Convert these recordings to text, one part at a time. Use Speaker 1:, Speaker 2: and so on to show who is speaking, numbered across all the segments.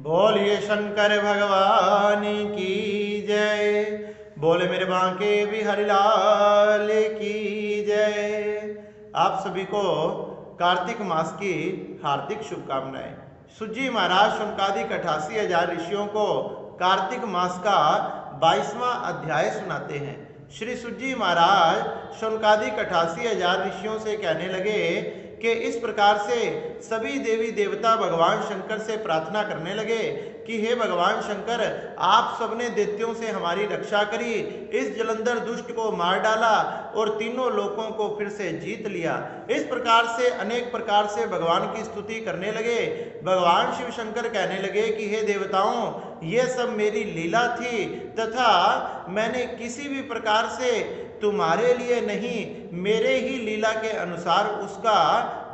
Speaker 1: बोलिए शंकर भगवान की जय। बोले मेरे बांके बिहारी लाल की जय। आप सभी को कार्तिक मास की हार्दिक शुभकामनाएं। सुजी महाराज शौनकादिक 88,000 ऋषियों को कार्तिक मास का 22वां अध्याय सुनाते हैं। श्री सुजी महाराज शौनकादिक 88,000 ऋषियों से कहने लगे कि इस प्रकार से सभी देवी देवता भगवान शंकर से प्रार्थना करने लगे कि हे भगवान शंकर, आप सबने दैत्यों से हमारी रक्षा करी, इस जलंधर दुष्ट को मार डाला और तीनों लोकों को फिर से जीत लिया। इस प्रकार से अनेक प्रकार से भगवान की स्तुति करने लगे। भगवान शिव शंकर कहने लगे कि हे देवताओं, ये सब मेरी लीला थी तथा मैंने किसी भी प्रकार से तुम्हारे लिए नहीं, मेरे ही लीला के अनुसार उसका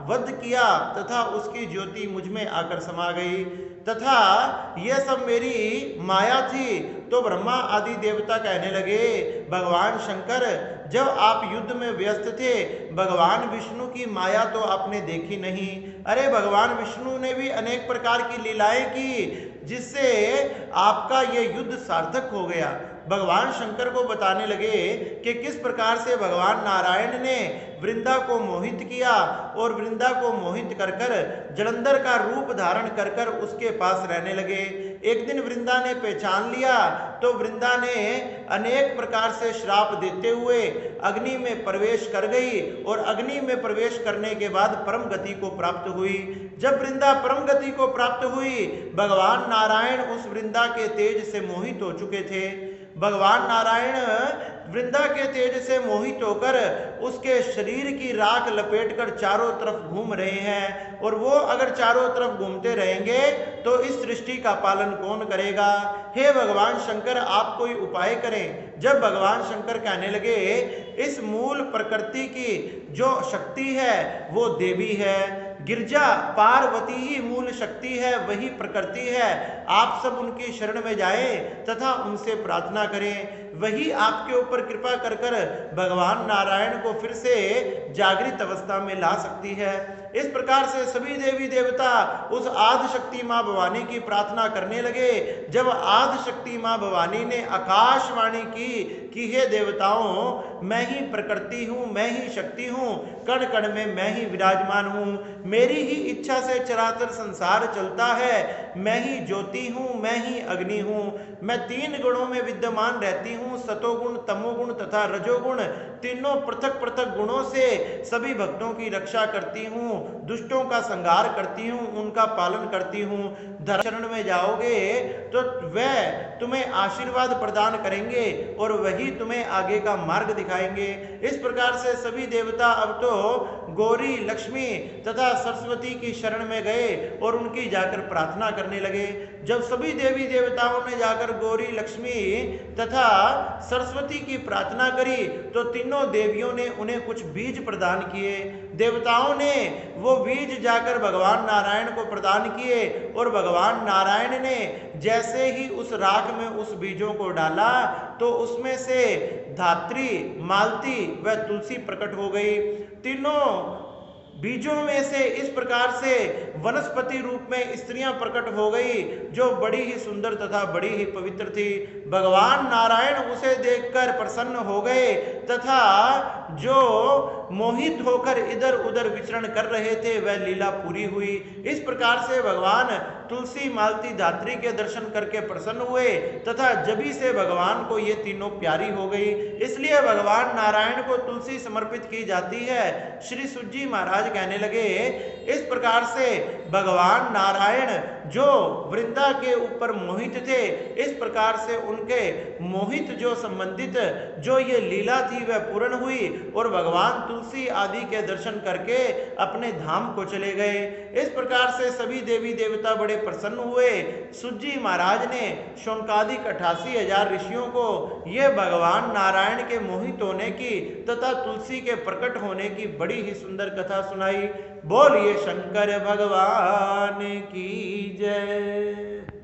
Speaker 1: वध किया तथा उसकी ज्योति मुझ में आकर समा गई तथा यह सब मेरी माया थी। तो ब्रह्मा आदि देवता कहने लगे, भगवान शंकर, जब आप युद्ध में व्यस्त थे, भगवान विष्णु की माया तो आपने देखी नहीं। अरे भगवान विष्णु ने भी अनेक प्रकार की लीलाएं की जिससे आपका यह युद्ध सार्थक हो गया। भगवान शंकर को बताने लगे कि किस प्रकार से भगवान नारायण ने वृंदा को मोहित किया और वृंदा को मोहित कर कर जलंधर का रूप धारण कर कर उसके पास रहने लगे। एक दिन वृंदा ने पहचान लिया तो वृंदा ने अनेक प्रकार से श्राप देते हुए अग्नि में प्रवेश कर गई और अग्नि में प्रवेश करने के बाद परम गति को प्राप्त हुई। जब वृंदा परम गति को प्राप्त हुई, भगवान नारायण उस वृंदा के तेज से मोहित हो चुके थे। भगवान नारायण वृंदा के तेज से मोहित होकर उसके शरीर की राख लपेटकर चारों तरफ घूम रहे हैं और वो अगर चारों तरफ घूमते रहेंगे तो इस सृष्टि का पालन कौन करेगा। हे भगवान शंकर, आप कोई उपाय करें। जब भगवान शंकर कहने लगे, इस मूल प्रकृति की जो शक्ति है वो देवी है, गिरजा पार्वती ही मूल शक्ति है, वही प्रकृति है। आप सब उनकी शरण में जाएं तथा उनसे प्रार्थना करें, वही आपके ऊपर कृपा कर कर भगवान नारायण को फिर से जागृत अवस्था में ला सकती है। इस प्रकार से सभी देवी देवता उस आदि शक्ति मां भवानी की प्रार्थना करने लगे। जब आदि शक्ति मां भवानी ने आकाशवाणी की कि हे देवताओं, मैं ही प्रकृति हूँ, मैं ही शक्ति हूँ, कण कण में मैं ही विराजमान हूँ, मेरी ही इच्छा से चराचर संसार चलता है, मैं ही ज्योति हूँ, मैं ही अग्नि हूँ, मैं 3 गुणों में विद्यमान रहती हूँ, सतोगुण, तमोगुण तथा रजोगुण। तीनों पृथक पृथक गुणों से सभी भक्तों की रक्षा करती हूँ, दुष्टों का संहार करती हूँ, उनका पालन करती हूँ। शरण में जाओगे तो वह तुम्हें आशीर्वाद प्रदान करेंगे और वही तुम्हें आगे का मार्ग दिखाएंगे। इस प्रकार से सभी देवता अब तो गौरी, लक्ष्मी तथा सरस्वती की शरण में गए और उनकी जाकर प्रार्थना करने लगे। जब सभी देवी देवताओं ने जाकर गौरी, लक्ष्मी तथा सरस्वती की प्रार्थना करी तो तीनों देवियों ने उन्हें कुछ बीज प्रदान किए। देवताओं ने वो बीज जाकर भगवान नारायण को प्रदान किए और भगवान नारायण ने जैसे ही उस राख में उस बीजों को डाला तो उसमें से धात्री, मालती व तुलसी प्रकट हो गई। तीनों बीजों में से इस प्रकार से वनस्पति रूप में स्त्रियां प्रकट हो गई जो बड़ी ही सुंदर तथा बड़ी ही पवित्र थी। भगवान नारायण उसे देखकर प्रसन्न हो गए तथा जो मोहित होकर इधर उधर विचरण कर रहे थे वह लीला पूरी हुई। इस प्रकार से भगवान तुलसी, मालती, धात्री के दर्शन करके प्रसन्न हुए तथा जभी से भगवान को ये तीनों प्यारी हो गई, इसलिए भगवान नारायण को तुलसी समर्पित की जाती है। श्री सुजी महाराज कहने लगे, इस प्रकार से भगवान नारायण जो वृंदा के ऊपर मोहित थे, इस प्रकार से उनके मोहित जो संबंधित जो ये लीला थी वह पूर्ण हुई और भगवान तुलसी आदि के दर्शन करके अपने धाम को चले गए। इस प्रकार से सभी देवी देवता बड़े प्रसन्न हुए। सुजी महाराज ने शौनकादिक 88,000 ऋषियों को ये भगवान नारायण के मोहित होने की तथा तुलसी के प्रकट होने की बड़ी ही सुंदर कथा सुनाई। बोलिए शंकर भगवान की जय।